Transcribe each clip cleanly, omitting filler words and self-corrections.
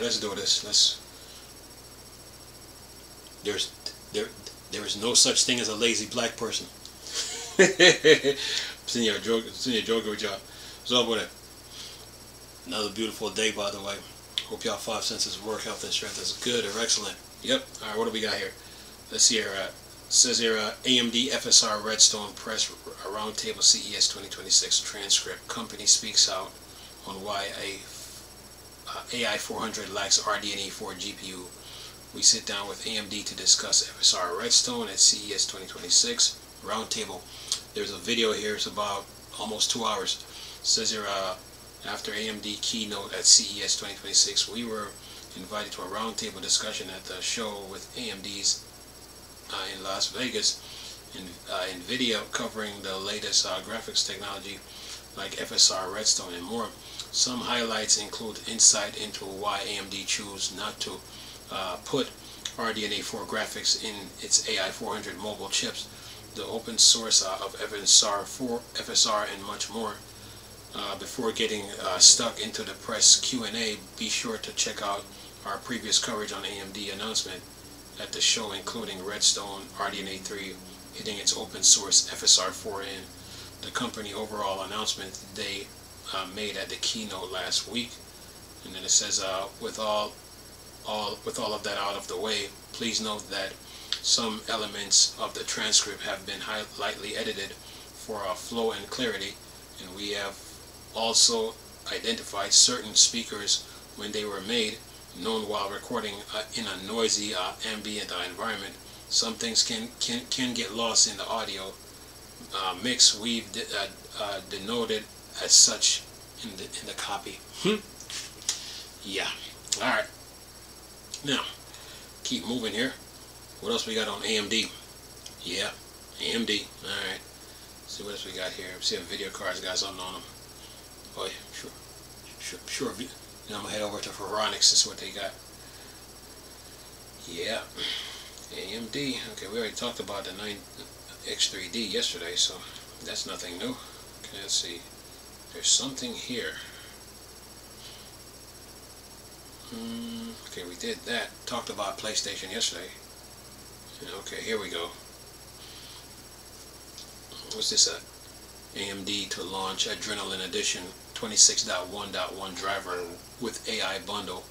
right, let's do this. There is no such thing as a lazy black person. Sitting here joking with y'all. What's up with it? Another beautiful day, by the way. Hope y'all 5 senses of work, health, and strength is good or excellent. Yep. All right, what do we got here? Let's see here. Says here, AMD FSR Redstone Press Roundtable CES 2026 transcript. Company speaks out on why AI 400 lacks RDNA 4 GPU. We sit down with AMD to discuss FSR Redstone at CES 2026 Roundtable. There's a video here. It's about almost 2 hours. It says here, after AMD keynote at CES 2026, we were invited to a roundtable discussion at the show with AMD's in Las Vegas, NVIDIA, covering the latest graphics technology like FSR Redstone and more. Some highlights include insight into why AMD chose not to put RDNA 4 graphics in its AI 400 mobile chips, the open source of FSR and much more. Before getting stuck into the press Q&A, be sure to check out our previous coverage on AMD announcement at the show, including Redstone RDNA 3 hitting its open source FSR 4 and the company overall announcement they made at the keynote last week. And then it says, with all of that out of the way, please note that some elements of the transcript have been lightly edited for flow and clarity, and we have also identified certain speakers when they were made known while recording in a noisy ambient environment. Some things can get lost in the audio mix. We've denoted as such in the copy. Yeah. All right. Now, keep moving here. What else we got on AMD? Yeah, AMD. All right. See what else we got here. See if video cards got something on them. Oh yeah, sure. Now I'm gonna head over to Phoronix to see what they got. Yeah, AMD. Okay, we already talked about the 9X3D yesterday, so that's nothing new. Okay, let's see. There's something here. Okay, we did that. Talked about PlayStation yesterday. Okay, here we go. What's this? AMD to launch Adrenalin Edition 26.1.1 driver with AI bundle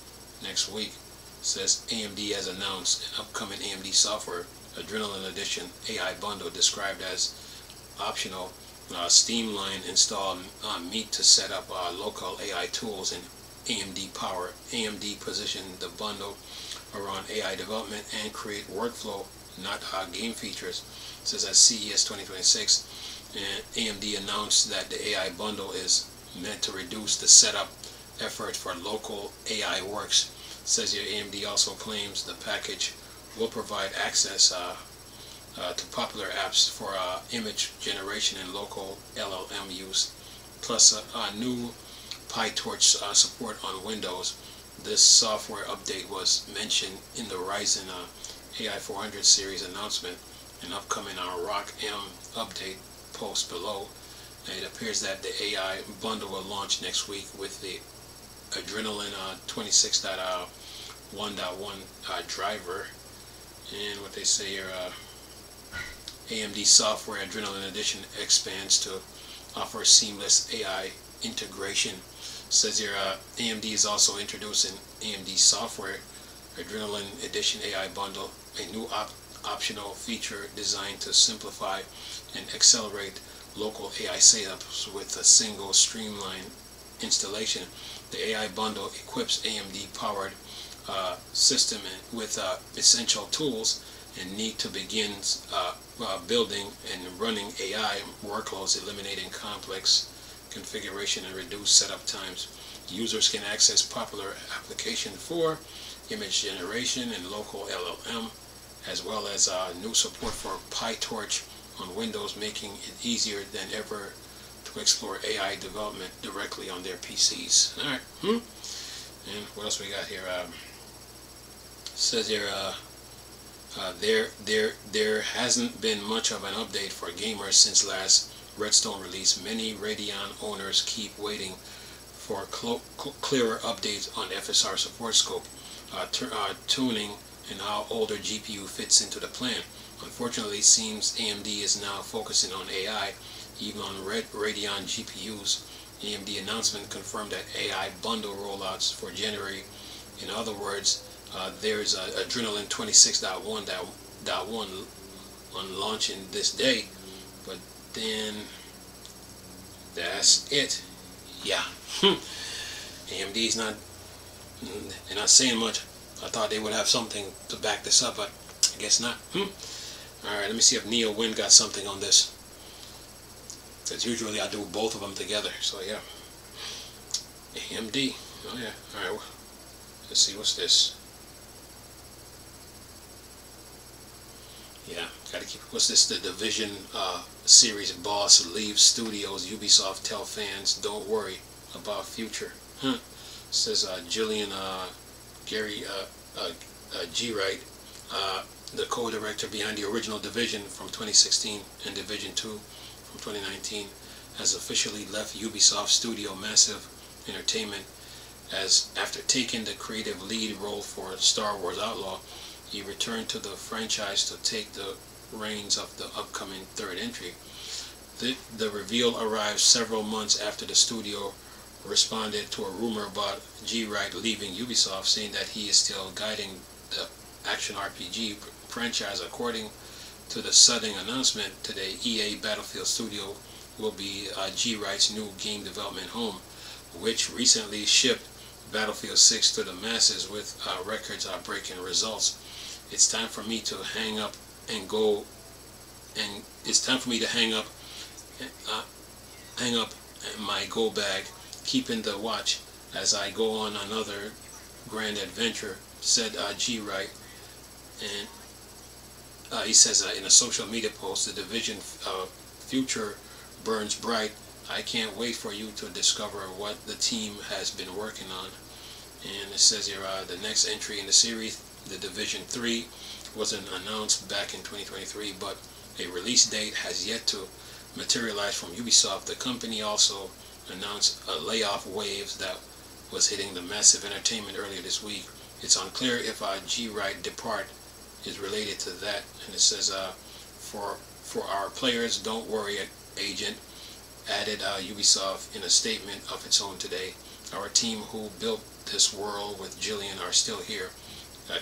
next week. It says AMD has announced an upcoming AMD software Adrenalin Edition AI bundle described as optional Steamline install meet to set up local AI tools and AMD power. AMD positioned the bundle around AI development and create workflow, not game features. It says at CES 2026, and AMD announced that the AI bundle is meant to reduce the setup effort for local AI works. It says here AMD also claims the package will provide access to popular apps for image generation and local LLM use, plus a new PyTorch support on Windows. This software update was mentioned in the Ryzen AI 400 series announcement and upcoming ROC M update post below. And it appears that the AI bundle will launch next week with the Adrenalin 26.1.1 driver. And what they say here, AMD software Adrenalin Edition expands to offer seamless AI integration. It says here AMD is also introducing AMD software Adrenalin Edition AI bundle, a new optional feature designed to simplify and accelerate local AI setups with a single streamlined installation. The AI bundle equips AMD powered system with essential tools and need to begin building and running AI workloads, eliminating complex configuration and reduce setup times. Users can access popular application for image generation and local LLM, as well as new support for PyTorch on Windows, making it easier than ever to explore AI development directly on their PCs. All right. And what else we got here? Says here there hasn't been much of an update for gamers since last Redstone release. Many Radeon owners keep waiting for clearer updates on FSR support scope, tuning, and how older GPU fits into the plan. Unfortunately, it seems AMD is now focusing on AI, even on Radeon GPUs. AMD announcement confirmed that AI bundle rollouts for January. In other words, there's Adrenalin 26.1.1 on launching this day, but then that's it. Yeah. AMD's not, they're not saying much. I thought they would have something to back this up, but I guess not. Alright, let me see if NeoWin got something on this. Because usually I do both of them together. So yeah. AMD. Oh yeah. Alright, well, let's see, what's this? Yeah, gotta keep, what's this? The Division series boss leaves studios. Ubisoft tell fans, don't worry about future. It says Jillian Gary G. Wright, the co-director behind the original Division from 2016 and Division 2 from 2019, has officially left Ubisoft studio Massive Entertainment as after taking the creative lead role for Star Wars Outlaw. He returned to the franchise to take the reins of the upcoming third entry. The reveal arrived several months after the studio responded to a rumor about G. Wright leaving Ubisoft, saying that he is still guiding the action RPG franchise. According to the sudden announcement today, EA Battlefield Studio will be G. Wright's new game development home, which recently shipped Battlefield 6 to the masses with records-breaking results. It's time for me to hang up and go, and it's time for me to hang up my go bag, keeping the watch as I go on another grand adventure, said G. Wright. And he says in a social media post, the Division future burns bright. I can't wait for you to discover what the team has been working on. And it says here, the next entry in the series, the Division 3, wasn't announced back in 2023, but a release date has yet to materialize from Ubisoft. The company also announced a layoff wave that was hitting the Massive Entertainment earlier this week. It's unclear if G. Wright depart is related to that. And it says, for our players, don't worry, agent, added Ubisoft in a statement of its own today. Our team who built this world with Jillian are still here,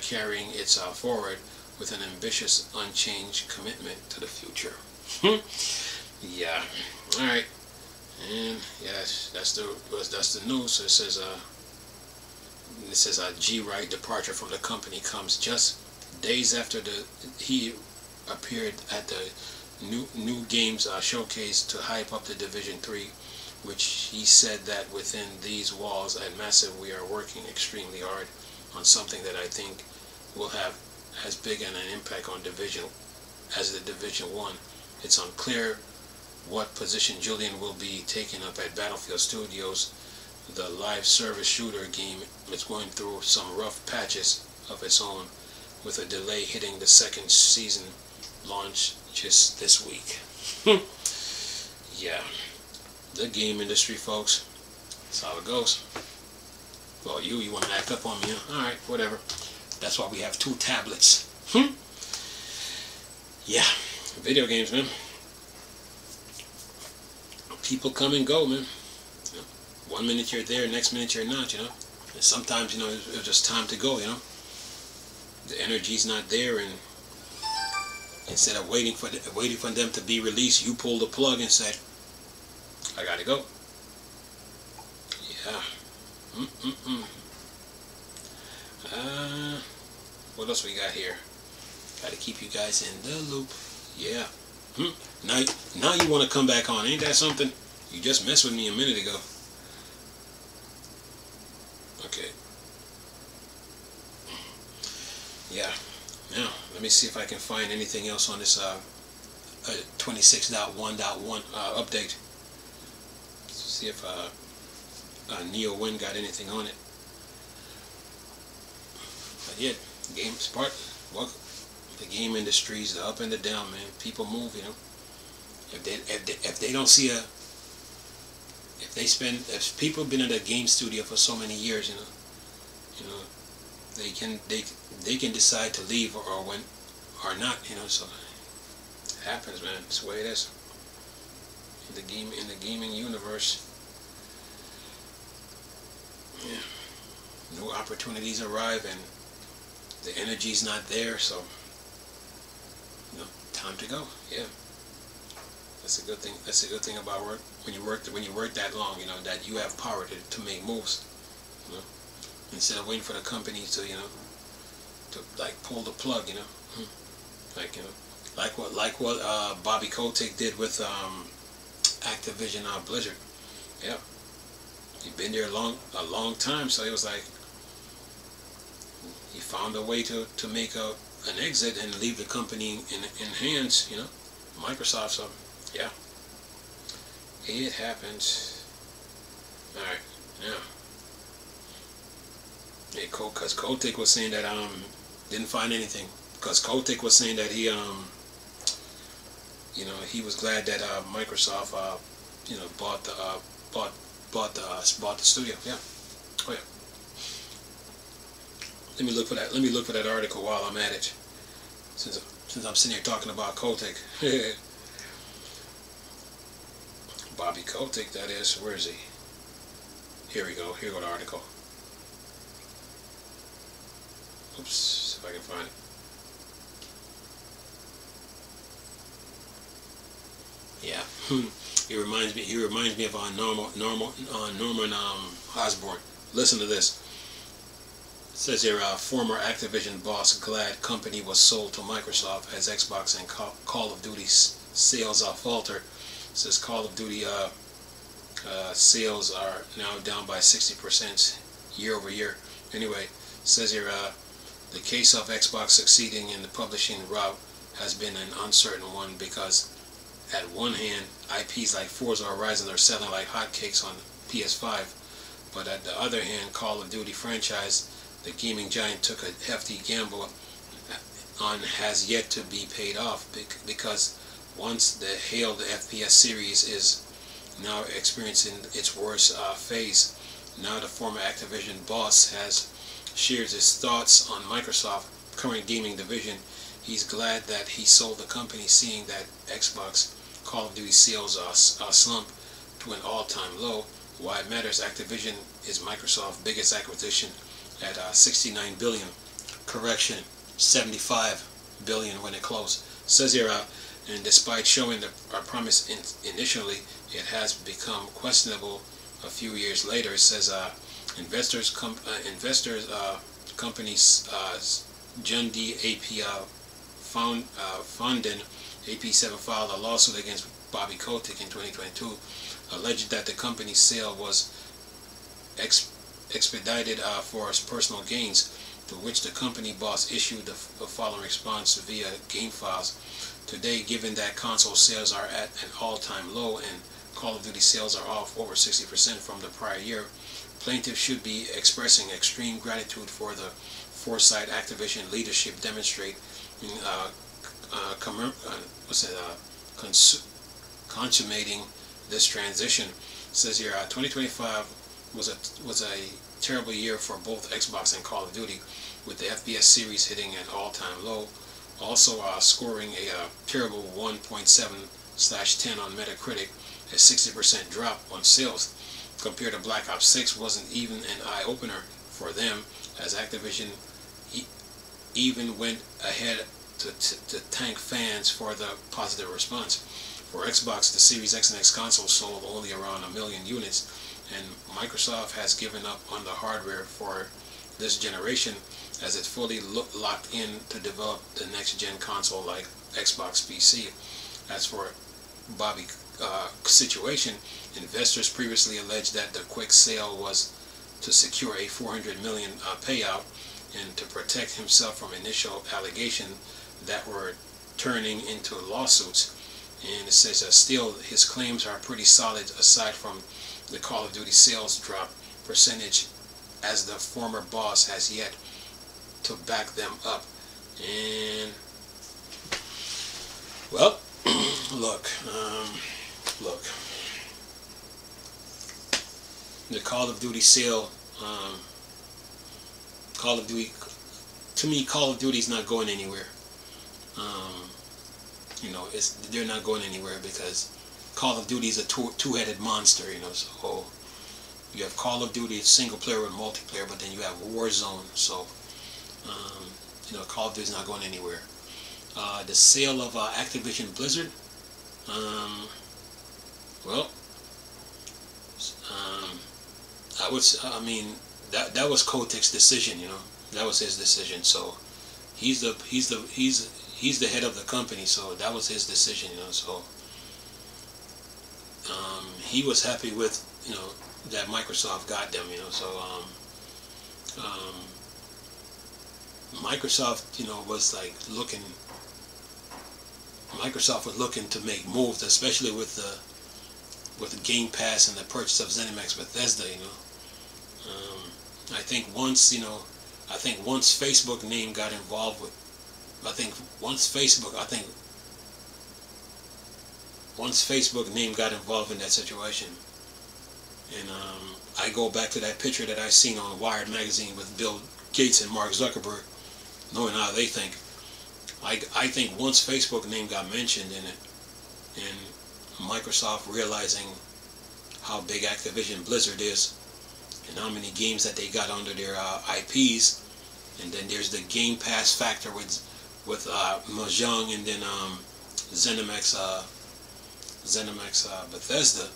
carrying it forward with an ambitious, unchanged commitment to the future. Yeah. All right. And yes, that's the news. So it says G. Wright departure from the company comes just days after he appeared at the new games showcase to hype up the Division 3, which he said that within these walls at Massive we are working extremely hard on something that I think will have as big an impact on Division as the Division 1. It's unclear what position Jillian will be taking up at Battlefield Studios. The live service shooter game is going through some rough patches of its own, with a delay hitting the second season launch just this week. Yeah, the game industry, folks. That's how it goes. Well, you want to act up on me, huh? Alright, whatever. That's why we have 2 tablets. Yeah, video games, man. People come and go, man. You know, 1 minute you're there, next minute you're not, you know. And sometimes, you know, it's just time to go, you know. The energy's not there, and instead of waiting for them to be released, you pull the plug and said, I gotta go. Yeah. What else we got here? Gotta keep you guys in the loop. Yeah. Now you want to come back on. Ain't that something? You just messed with me a minute ago. Okay. Yeah. Now, let me see if I can find anything else on this 26.1.1 update. See if NeoWin got anything on it. But yeah, games part. Welcome. The game industry's the up and the down, man. People move, you know. If they don't see if people have been in a game studio for so many years, you know, they can decide to leave or when or not, so it happens, man. It's the way it is. In the gaming universe. Yeah. New opportunities arrive and the energy's not there, so time to go. Yeah. That's a good thing. That's a good thing about work. When you work that long, that you have power to make moves. Instead of waiting for the company to to like pull the plug, like what Bobby Kotick did with Activision Blizzard. Yeah. He'd been there a long time, so he was like, he found a way to make an exit and leave the company in hands, Microsoft. So yeah, it happens. All right, yeah. Because Kotick was saying that didn't find anything. Because Kotick was saying that he he was glad that Microsoft bought the studio. Yeah. Oh yeah. Let me look for that article while I'm at it. Since I'm sitting here talking about Kotick. Bobby Kotick, that is. Where is he? Here we go. Here go the article. Oops, see if I can find it. Yeah. He reminds me of Norman Osborn. Listen to this. It says here, former Activision boss glad company was sold to Microsoft as Xbox and Call of Duty sales falter. It says Call of Duty sales are now down by 60% year over year. Anyway, it says here, the case of Xbox succeeding in the publishing route has been an uncertain one because at one hand, IPs like Forza Horizon are selling like hotcakes on PS5, but at the other hand, Call of Duty franchise, the gaming giant took a hefty gamble on has yet to be paid off because once the hailed FPS series is now experiencing its worst phase, now the former Activision boss has shared his thoughts on Microsoft's current gaming division. He's glad that he sold the company, seeing that Xbox Call of Duty sales slump to an all-time low. Why it matters, Activision is Microsoft's biggest acquisition at $69 billion. Correction, $75 billion when it closed. It says here, and despite showing the promise initially, it has become questionable a few years later. It says companies Jundi AP Fonden AP7 filed a lawsuit against Bobby Kotick in 2022, alleged that the company's sale was expedited for his personal gains, to which the company boss issued the following response via GameFiles. Today, given that console sales are at an all-time low and Call of Duty sales are off over 60% from the prior year, plaintiffs should be expressing extreme gratitude for the foresight Activision leadership demonstrate in consummating this transition. It says here, 2025 was a terrible year for both Xbox and Call of Duty, with the FPS series hitting an all-time low, also scoring a terrible 1.7/10 on Metacritic, a 60% drop on sales. Compared to Black Ops 6 wasn't even an eye-opener for them, as Activision even went ahead to thank fans for the positive response. For Xbox, the Series X and X console sold only around 1 million units, and Microsoft has given up on the hardware for this generation as it fully locked in to develop the next-gen console like Xbox PC. As for Bobby's situation, investors previously alleged that the quick sale was to secure a $400 million payout and to protect himself from initial allegations that were turning into lawsuits. And it says that still his claims are pretty solid aside from the Call of Duty sales drop percentage, as the former boss has yet to back them up. And well, look, the Call of Duty sale, Call of Duty, to me, Call of Duty is not going anywhere. You know, they're not going anywhere because Call of Duty is a two-headed monster. You know, so you have Call of Duty, it's single player and multiplayer, but then you have Warzone. So you know, Call of Duty is not going anywhere. The sale of Activision Blizzard, well, I mean, that was Kotick's decision. You know, that was his decision. So he's the head of the company. So that was his decision. You know, so he was happy with, you know, that Microsoft got them. You know, so Microsoft, you know, was like looking. Microsoft was looking to make moves, especially with the Game Pass and the purchase of ZeniMax Bethesda. You know, I think once Facebook name got involved with, once Facebook name got involved in that situation, and I go back to that picture that I seen on Wired magazine with Bill Gates and Mark Zuckerberg, knowing how they think. I think once Facebook name got mentioned in it, and Microsoft realizing how big Activision Blizzard is, and how many games that they got under their IPs, and then there's the Game Pass factor with Mahjong, and then ZeniMax Bethesda.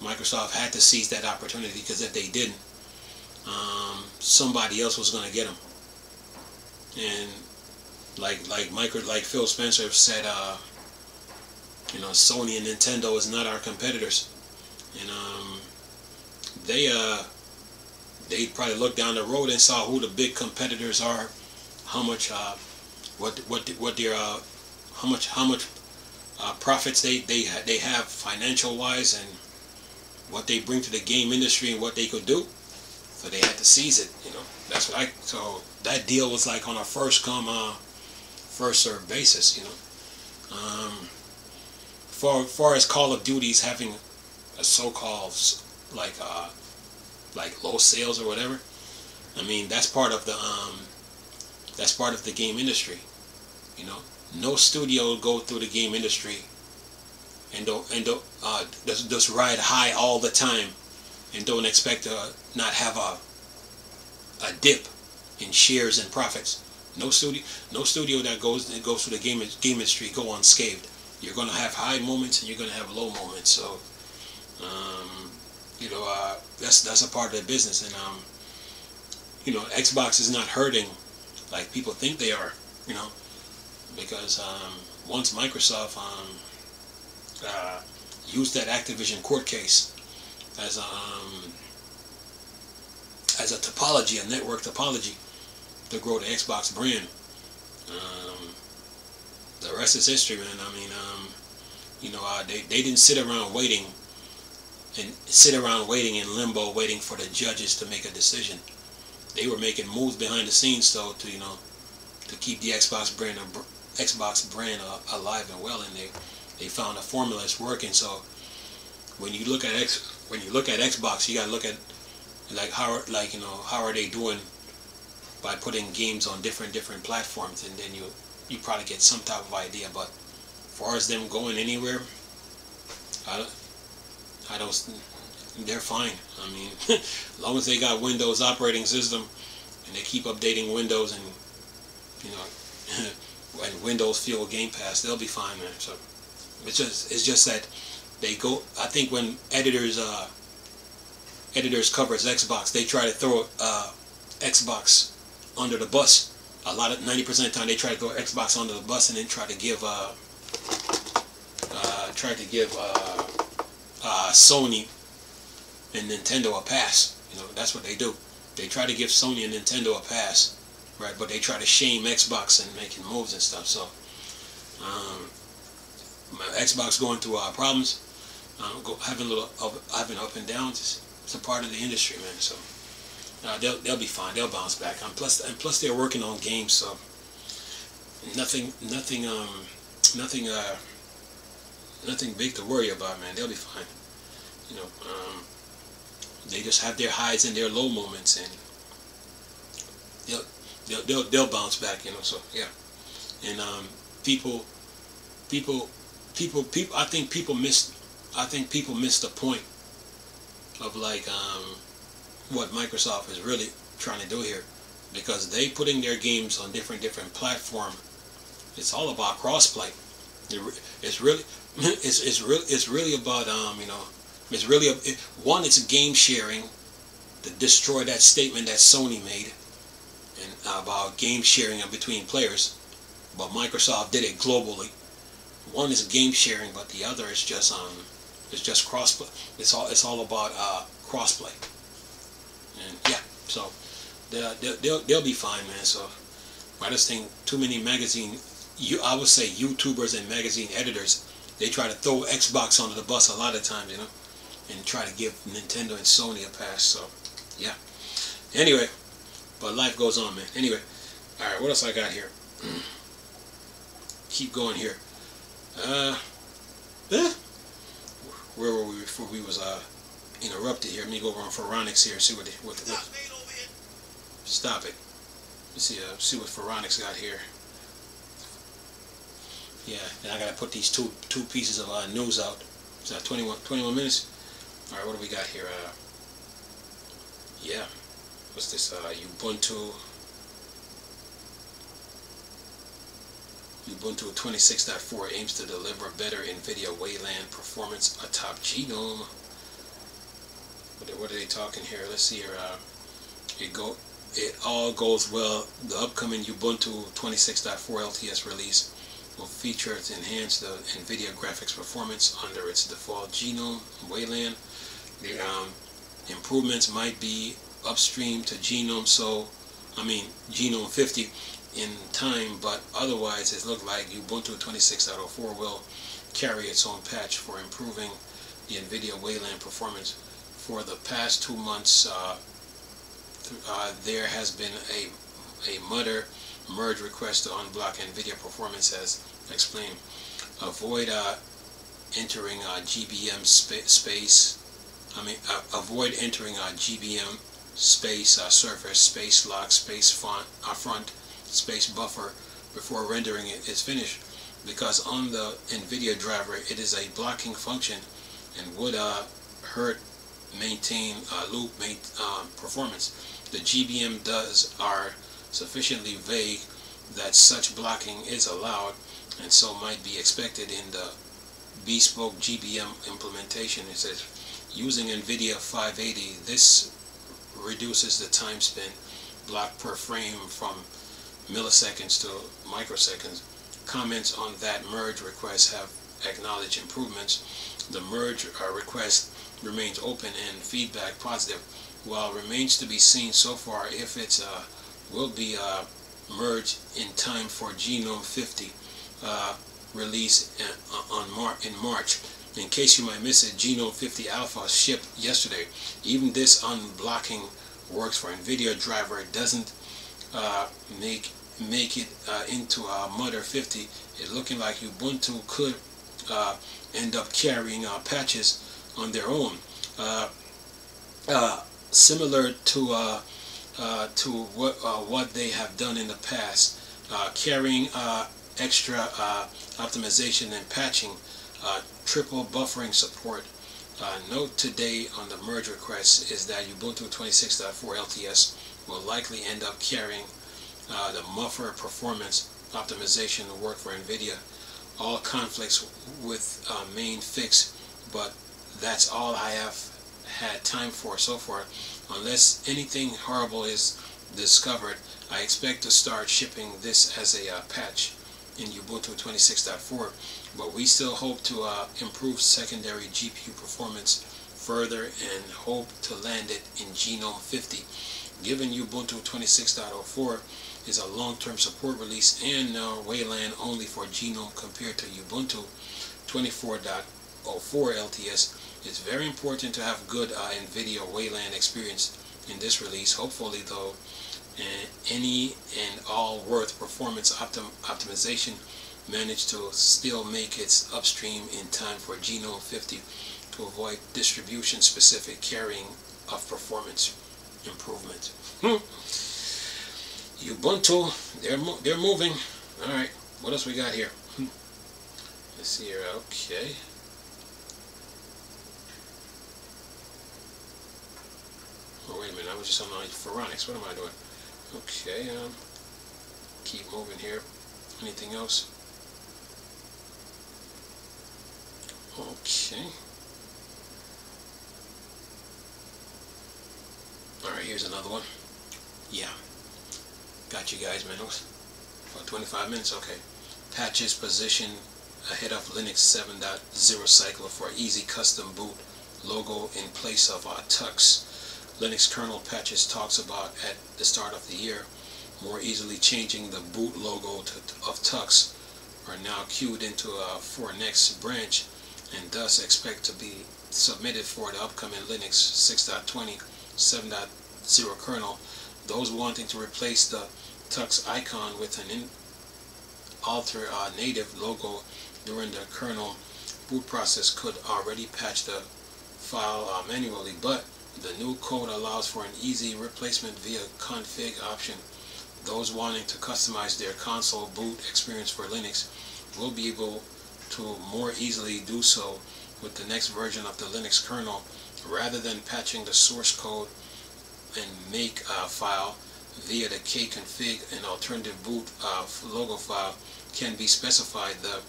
Microsoft had to seize that opportunity, because if they didn't, somebody else was going to get them. And like Phil Spencer said, you know, Sony and Nintendo is not our competitors, and they probably looked down the road and saw who the big competitors are, how much profits they have financial wise, and what they bring to the game industry and what they could do. So they had to seize it. You know, that's what so that deal was like on a first come first served basis. You know, far as Call of Duty's having a so-called like low sales or whatever, I mean, that's part of the game industry. You know, no studio go through the game industry and don't just ride high all the time and don't expect to not have a dip in shares and profits. No studio that goes through the game industry go unscathed. You're going to have high moments and you're going to have low moments. So you know, that's a part of the business. And you know, Xbox is not hurting like people think they are. You know, because once Microsoft used that Activision court case as a topology, a network topology, to grow the Xbox brand, the rest is history, man. I mean, you know, they didn't sit around waiting in limbo, waiting for the judges to make a decision. They were making moves behind the scenes, though, to, you know, to keep the Xbox brand alive and well, and they found a formula that's working. So when you look at Xbox, you gotta look at how are they doing by putting games on different platforms, and then you probably get some type of idea. But as far as them going anywhere, I don't. They're fine. I mean, as long as they got Windows operating system and they keep updating Windows, and you know, when Windows fuel Game Pass, they'll be fine, man. So it's just that they go. I think when editors covers Xbox, they try to throw Xbox under the bus. 90% of the time they try to throw Xbox under the bus and then try to give Sony and Nintendo a pass. You know, that's what they do. They try to give Sony and Nintendo a pass, right? But they try to shame Xbox and making moves and stuff. So Xbox going through problems, having up and downs. It's a part of the industry, man. So they'll be fine. They'll bounce back. And plus they're working on games, so nothing big to worry about, man. They'll be fine. You know, They just have their highs and their low moments, and they'll bounce back, you know. So yeah, and people. I think people miss the point of like what Microsoft is really trying to do here, because they putting their games on different platform. It's all about crossplay. It's really it's really about you know, it's really one, it's game sharing to destroy that statement that Sony made and about game sharing between players, but Microsoft did it globally. One is game sharing, but the other is just crossplay. It's all about crossplay. And yeah, so they'll be fine, man. So I just think too many I would say YouTubers and magazine editors, they try to throw Xbox under the bus a lot of times, you know, and try to give Nintendo and Sony a pass. So yeah. Anyway, but life goes on, man. Anyway, all right, what else I got here? Keep going here. Where were we before we was interrupted here? Let me go over on Phoronix here and see what stop it. Let's see what Phoronix got here. Yeah, and I gotta put these two pieces of news out. Is that 21 minutes? All right, what do we got here? Yeah, what's this? Ubuntu 26.4 aims to deliver better NVIDIA Wayland performance atop Genome. What are they talking here? Let's see here. It all goes well. The upcoming Ubuntu 26.4 LTS release will feature enhanced NVIDIA graphics performance under its default Genome Wayland. The improvements might be upstream to Genome, Genome 50 in time, but otherwise it looked like Ubuntu 26.04 will carry its own patch for improving the NVIDIA Wayland performance. For the past 2 months, there has been a Mutter merge request to unblock NVIDIA performance, as explained. Avoid entering GBM space. Avoid entering GBM space surface space lock space front space buffer before rendering it is finished, because on the NVIDIA driver it is a blocking function and would hurt maintain loop performance. The GBM are sufficiently vague that such blocking is allowed, and so might be expected in the bespoke GBM implementation. It says using NVIDIA 580, this reduces the time spent block per frame from milliseconds to microseconds. Comments on that merge request have acknowledged improvements. The merge request remains open and feedback positive, while remains to be seen so far if it will be merged in time for Genome 50 release in March. In case you might miss it, Genome 50 Alpha shipped yesterday. Even this unblocking works for NVIDIA driver. It doesn't make it into Mutter 50. It's looking like Ubuntu could end up carrying patches on their own, similar to what they have done in the past, carrying extra optimization and patching, triple buffering support. Note today on the merge request is that Ubuntu 26.4 LTS will likely end up carrying the buffer performance optimization to work for NVIDIA. All conflicts with main fix, but that's all I have had time for so far. Unless anything horrible is discovered, I expect to start shipping this as a patch in Ubuntu 26.4, but we still hope to improve secondary GPU performance further and hope to land it in Genome 50. Given Ubuntu 26.04 is a long-term support release and Wayland only for Genome compared to Ubuntu 24.04 LTS, it's very important to have good NVIDIA Wayland experience in this release. Hopefully, though, any and all worth performance optimization managed to still make its upstream in time for Genome 50 to avoid distribution-specific carrying of performance improvement. Ubuntu, they're moving. All right, what else we got here? Let's see here. Okay. Oh, wait a minute. I was just on Phoronix. What am I doing? Okay. Keep moving here. Anything else? Okay. Alright, here's another one. Yeah. Got you guys, Minnows. For 25 minutes? Okay. Patches position ahead of Linux 7.0 cycle for easy custom boot logo in place of Tux. Linux kernel patches talks about at the start of the year more easily changing the boot logo of Tux are now queued into for next branch and thus expect to be submitted for the upcoming Linux 6.20 7.0 kernel. Those wanting to replace the Tux icon with an alter native logo during the kernel boot process could already patch the file manually, but the new code allows for an easy replacement via config option. Those wanting to customize their console boot experience for Linux will be able to more easily do so with the next version of the Linux kernel, rather than patching the source code and make file via the kconfig. An alternative boot logo file can be specified. The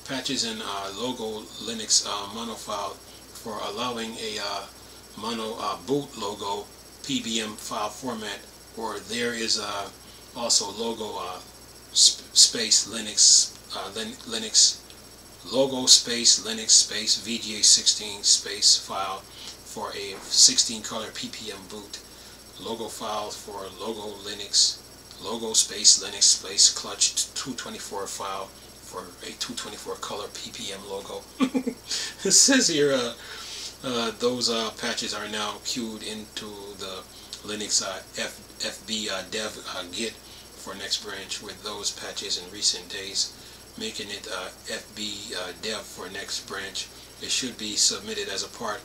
patches in logo Linux mono file for allowing a mono boot logo PBM file format, or there is also logo space Linux Linux logo space Linux space VGA16 space file for a 16 color PPM boot, logo file for logo Linux, logo space Linux space clutch 224 file for a 224 color PPM logo. It says here those patches are now queued into the Linux FB dev git for next branch, with those patches in recent days making it FB dev for next branch. It should be submitted as a part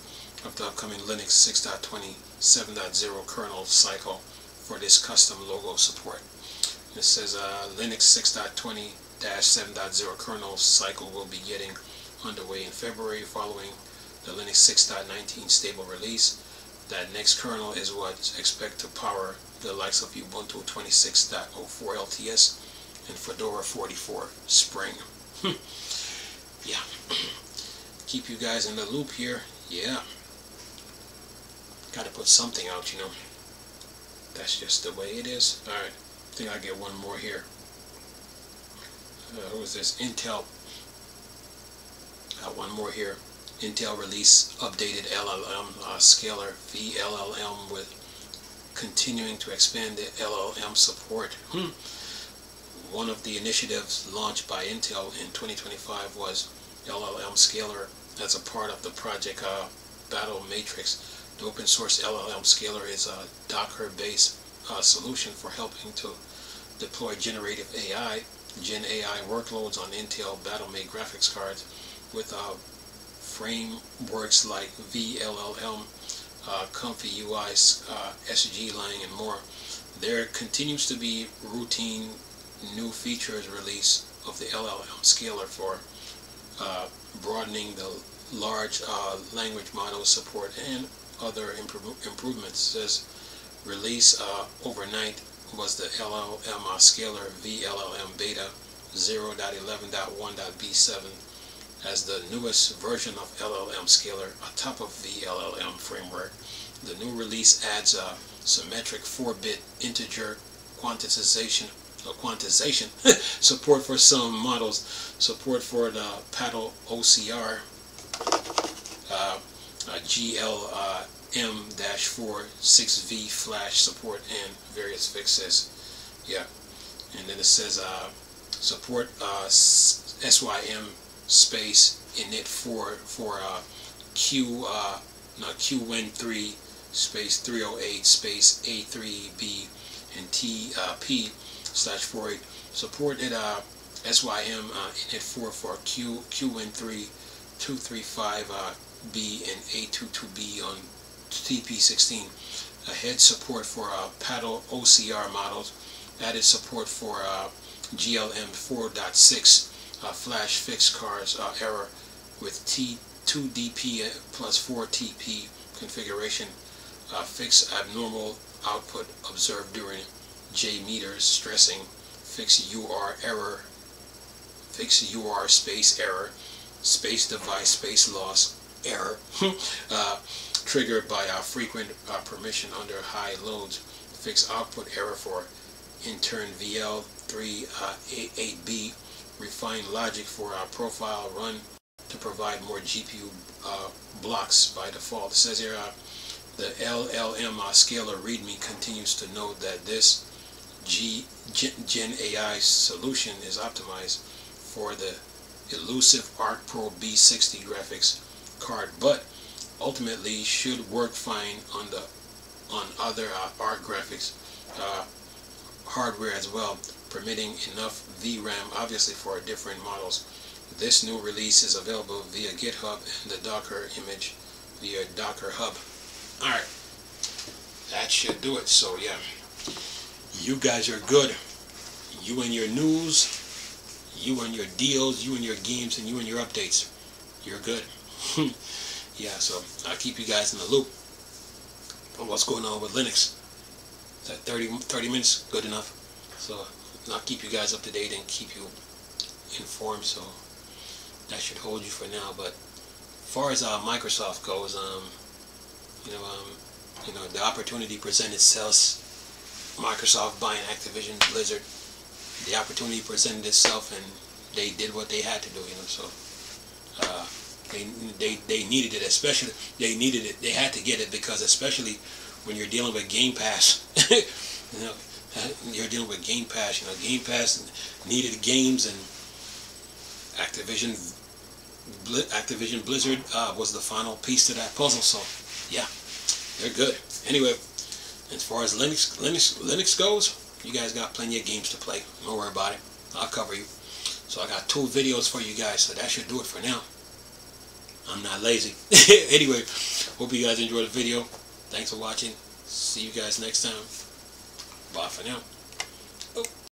of the upcoming Linux 6.20 7.0 kernel cycle for this custom logo support. It says Linux 6.20 7.0 kernel cycle will be getting underway in February following the Linux 6.19 stable release. That next kernel is what is expected to power the likes of Ubuntu 26.04 LTS and Fedora 44 Spring. Yeah. Keep you guys in the loop here. Yeah. Gotta put something out, you know. That's just the way it is. Alright. I think I'll get one more here. Who is this? Intel. One more here. Intel release updated LLM scaler VLLM with continuing to expand the LLM support. One of the initiatives launched by Intel in 2025 was LLM scaler as a part of the project Battle Matrix. The open source LLM scaler is a Docker-based solution for helping to deploy generative AI, Gen AI workloads on Intel Battlemate graphics cards with frameworks like VLLM, Comfy UI, SGLang, and more. There continues to be routine new features release of the LLM scaler for broadening the large language model support and other improvements. Says release overnight was the LLM scaler VLLM beta 0.11.1.b7 as the newest version of LLM scaler atop of VLLM framework. The new release adds a symmetric 4-bit integer quantization support for some models, support for the Paddle OCR, GLM-4 6V flash support, and various fixes. Yeah, and then it says support SYM space init for QWin3 space 308 space A3B and TP/48. Supported SYM init 4 for QWin3 235B and A22B on TP16. Ahead support for paddle OCR models. Added support for GLM 4.6 flash fixed cards error with T2DP plus 4TP configuration. Fix abnormal output observed during J meters stressing. Fix UR error. Fix UR space error. Space device space loss error. Triggered by frequent permission under high loads. Fix output error for intern VL388B. Refine logic for profile run to provide more GPU blocks by default. It says here the LLM scalar README continues to note that this Gen AI solution is optimized for the elusive Arc Pro B60 graphics card, but ultimately should work fine on other ARC graphics hardware as well, permitting enough VRAM obviously for different models. This new release is available via GitHub and the Docker image via Docker Hub. Alright, that should do it. So yeah, you guys are good. You and your news, you and your deals, you and your games, and you and your updates. You're good. Yeah, so I'll keep you guys in the loop on what's going on with Linux. Is that 30 minutes? Good enough. So I'll keep you guys up to date and keep you informed. So that should hold you for now. But as far as Microsoft goes, the opportunity presented itself. Microsoft buying Activision Blizzard. The opportunity presented itself, and they did what they had to do. So they needed it, especially they needed it. They had to get it because especially when you're dealing with Game Pass, you're dealing with Game Pass. Game Pass needed games, and Activision Blizzard was the final piece to that puzzle. So yeah, they're good. Anyway, as far as Linux goes, you guys got plenty of games to play. Don't worry about it. I'll cover you. So I got 2 videos for you guys. So that should do it for now. I'm not lazy. Anyway, hope you guys enjoyed the video. Thanks for watching. See you guys next time. Bye for now.